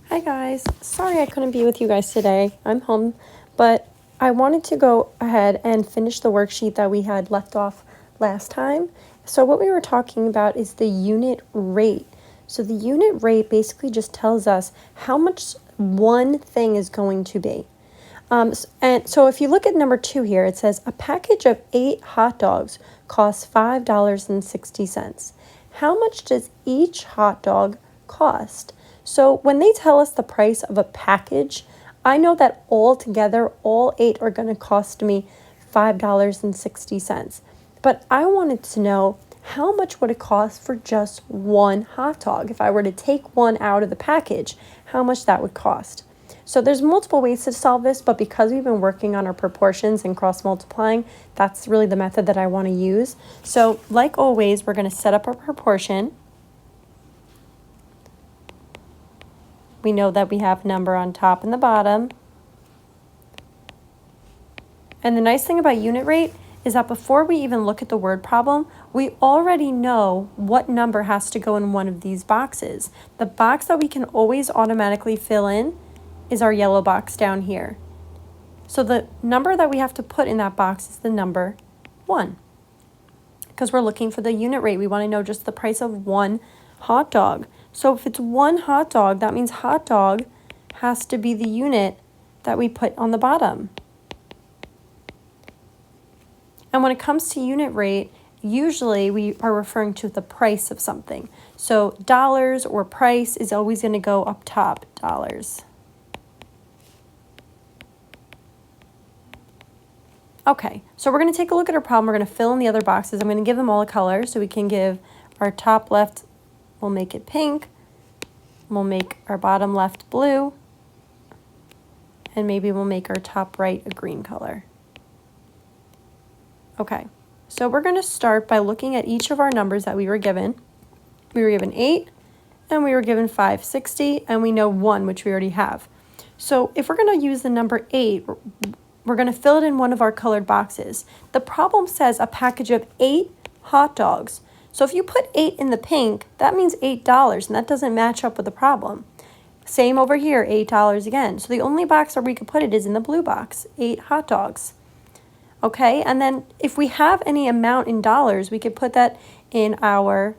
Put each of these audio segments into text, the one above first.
Hi guys, sorry I couldn't be with you guys today. I'm home, but I wanted to go ahead and finish the worksheet that we had left off last time. So what we were talking about is the unit rate. So the unit rate basically just tells us how much one thing is going to be. And so if you look at number 2 here, it says a package of 8 hot dogs costs $5.60. How much does each hot dog cost? So when they tell us the price of a package, I know that all together, all 8 are going to cost me $5.60. But I wanted to know how much would it cost for just one hot dog? If I were to take one out of the package, how much that would cost? So there's multiple ways to solve this, but because we've been working on our proportions and cross multiplying, that's really the method that I want to use. So like always, we're going to set up our proportion. We know that we have a number on top and the bottom. And the nice thing about unit rate is that before we even look at the word problem, we already know what number has to go in one of these boxes. The box that we can always automatically fill in is our yellow box down here. So the number that we have to put in that box is the number 1. Because we're looking for the unit rate. We want to know just the price of one hot dog. So if it's one hot dog, that means hot dog has to be the unit that we put on the bottom. And when it comes to unit rate, usually we are referring to the price of something. So dollars or price is always going to go up top, dollars. Okay, so we're going to take a look at our problem. We're going to fill in the other boxes. I'm going to give them all a color, so we can give our top left, we'll make it pink. We'll make our bottom left blue. And maybe we'll make our top right a green color. Okay, so we're going to start by looking at each of our numbers that we were given. We were given 8, and we were given 560, and we know 1, which we already have. So if we're going to use the number 8, we're going to fill it in one of our colored boxes. The problem says a package of 8 hot dogs. So if you put 8 in the pink, that means $8, and that doesn't match up with the problem. Same over here, $8 again. So the only box where we could put it is in the blue box, 8 hot dogs. Okay, and then if we have any amount in dollars, we could put that in our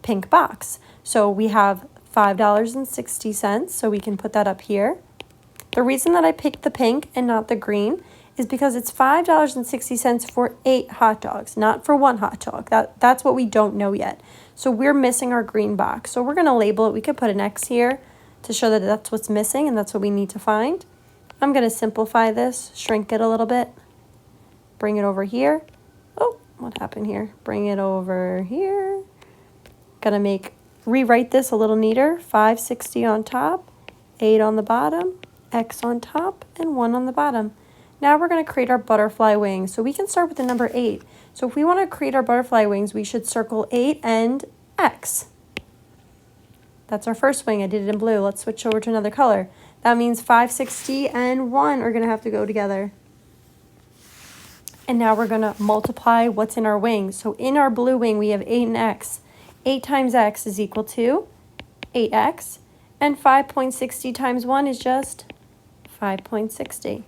pink box. So we have $5.60, so we can put that up here. The reason that I picked the pink and not the green is because it's $5.60 for 8 hot dogs, not for one hot dog. That's what we don't know yet. So we're missing our green box. So we're going to label it. We could put an X here to show that that's what's missing and that's what we need to find. I'm going to simplify this, shrink it a little bit, bring it over here. Oh, what happened here? Bring it over here. Going to rewrite this a little neater. 560 on top, 8 on the bottom, X on top, and 1 on the bottom. Now we're going to create our butterfly wings. So we can start with the number 8. So if we want to create our butterfly wings, we should circle 8 and X. That's our first wing. I did it in blue. Let's switch over to another color. That means 560 and 1 are going to have to go together. And now we're going to multiply what's in our wing. So in our blue wing, we have 8 and X. 8 times X is equal to 8X. And 5.60 times 1 is just 5.60.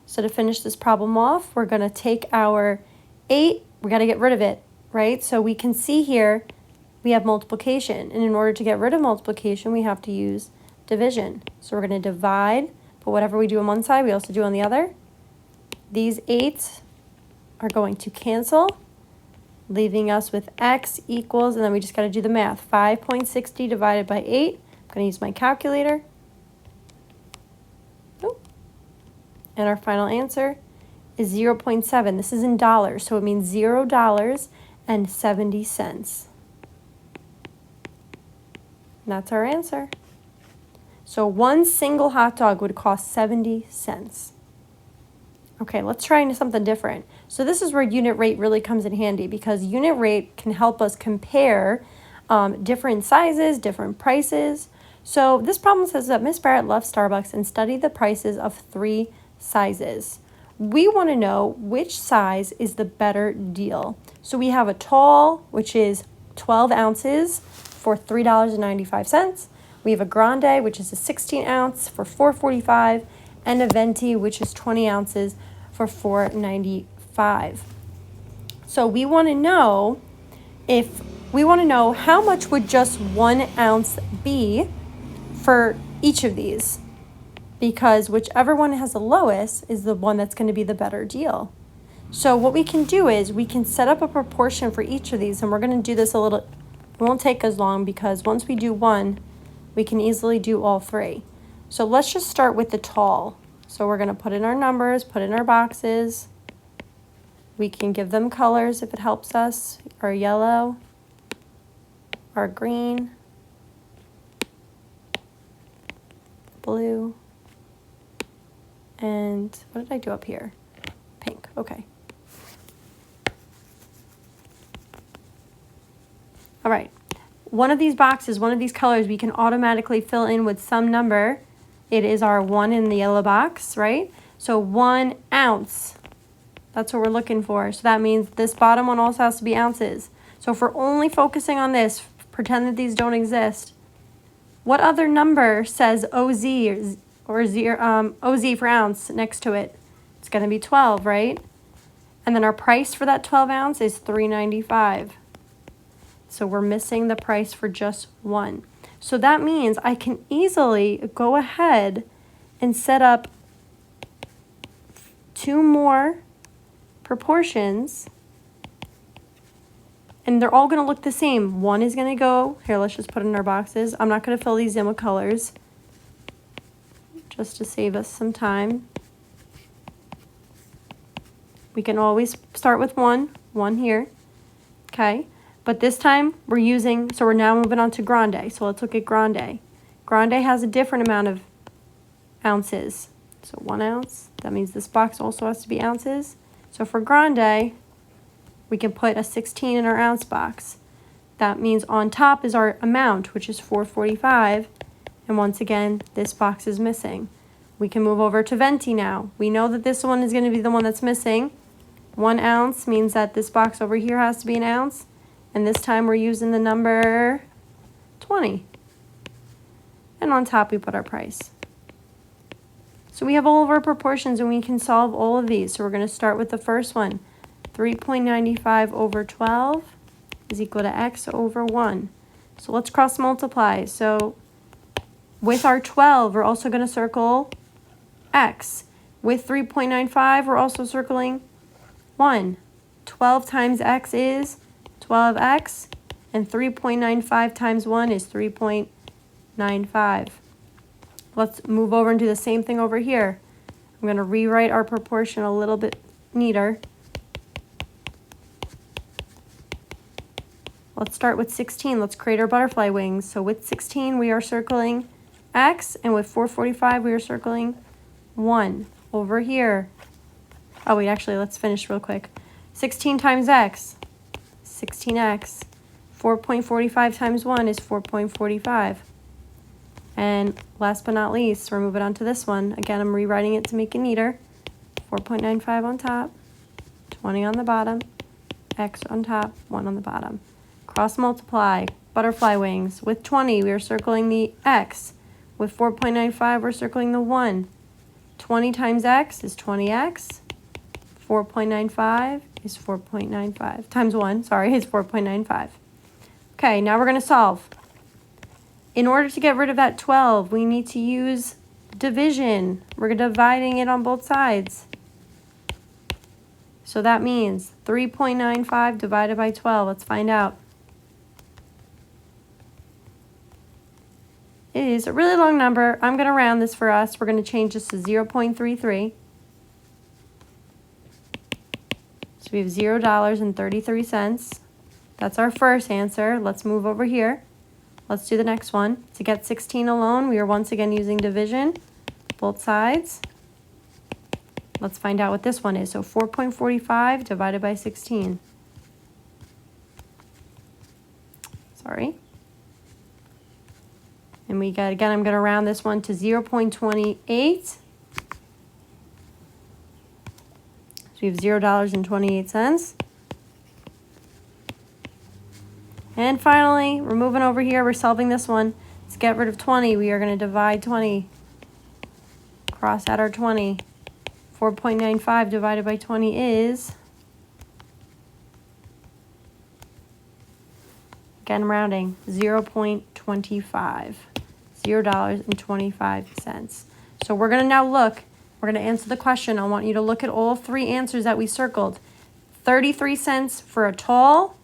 So to finish this problem off, we're going to take our 8. We got to get rid of it, right? So we can see here we have multiplication. And in order to get rid of multiplication, we have to use division. So we're going to divide. But whatever we do on one side, we also do on the other. These 8s are going to cancel, leaving us with X equals, and then we just got to do the math. 5.60 divided by 8. I'm going to use my calculator. And our final answer is 0.7. This is in dollars, so it means $0.70. And that's our answer. So one single hot dog would cost 70 cents. Okay, let's try into something different. So this is where unit rate really comes in handy because unit rate can help us compare different sizes, different prices. So this problem says that Miss Barrett left Starbucks and studied the prices of 3 sizes. We want to know which size is the better deal. So we have a tall, which is 12 ounces for $3.95. We have a Grande, which is a 16 ounce for $4.45, and a Venti, which is 20 ounces for $4.95. So we want to know how much would just 1 ounce be for each of these, because whichever one has the lowest is the one that's going to be the better deal. So what we can do is we can set up a proportion for each of these, and we're going to do this a little, it won't take as long because once we do one, we can easily do all three. So let's just start with the tall. So we're going to put in our numbers, put in our boxes. We can give them colors if it helps us, our yellow, our green, blue, and what did I do up here? Pink, okay. All right, one of these boxes, one of these colors, we can automatically fill in with some number. It is our 1 in the yellow box, right? So 1 ounce, that's what we're looking for. So that means this bottom one also has to be ounces. So if we're only focusing on this, pretend that these don't exist. What other number says OZ OZ for ounce next to it? It's going to be 12, right? And then our price for that 12 ounce is $3.95. So we're missing the price for just one. So that means I can easily go ahead and set up 2 more proportions, and they're all going to look the same. One is going to go, here, let's just put it in our boxes. I'm not going to fill these in with colors just to save us some time. We can always start with one here, okay? But this time we're using, so we're now moving on to Grande. So let's look at Grande. Grande has a different amount of ounces. So 1 ounce, that means this box also has to be ounces. So for Grande, we can put a 16 in our ounce box. That means on top is our amount, which is $4.45. And once again, this box is missing. We can move over to Venti now. We know that this one is going to be the one that's missing. 1 ounce means that this box over here has to be an ounce. And this time we're using the number 20. And on top we put our price. So we have all of our proportions and we can solve all of these. So we're going to start with the first one. 3.95 over 12 is equal to x over 1. So let's cross multiply. So with our 12, we're also going to circle x. With 3.95, we're also circling 1. 12 times x is 12x, and 3.95 times 1 is 3.95. Let's move over and do the same thing over here. I'm going to rewrite our proportion a little bit neater. Let's start with 16. Let's create our butterfly wings. So with 16, we are circling x, and with 4.45, we are circling 1. Over here. Oh, wait, actually, let's finish real quick. 16 times x. 16x. 4.45 times 1 is 4.45. And last but not least, we're moving on to this one. Again, I'm rewriting it to make it neater. 4.95 on top, 20 on the bottom, x on top, 1 on the bottom. Cross multiply, butterfly wings. With 20, we are circling the x. With 4.95, we're circling the 1. 20 times x is 20x. 4.95 is 4.95 times 1, sorry, is 4.95. Okay, now we're going to solve. In order to get rid of that 12, we need to use division. We're dividing it on both sides. So that means 3.95 divided by 12. Let's find out. It is a really long number. I'm going to round this for us. We're going to change this to 0.33. So we have $0.33. That's our first answer. Let's move over here. Let's do the next one. To get 16 alone, we are once again using division, both sides. Let's find out what this one is. So 4.45 divided by 16. Sorry. And we got, again, I'm going to round this one to 0.28. So we have $0.28. And finally, we're moving over here. We're solving this one. To get rid of 20, we are going to divide 20. Cross out our 20. 4.95 divided by 20 is, again rounding, 0.25. $0.25. So we're going to now look, we're going to answer the question. I want you to look at all three answers that we circled. 33 cents for a tall,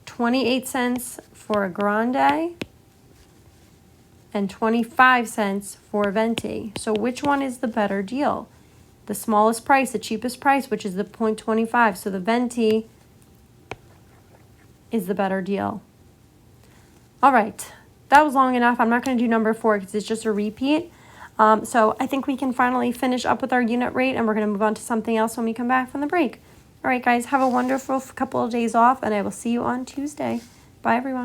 28 cents for a grande, and 25 cents for a venti. So which one is the better deal? The smallest price, the cheapest price, which is the 0.25. So the venti is the better deal. All right, that was long enough. I'm not going to do number 4 because it's just a repeat. So I think we can finally finish up with our unit rate, and we're going to move on to something else when we come back from the break. All right, guys, have a wonderful couple of days off, and I will see you on Tuesday. Bye, everyone.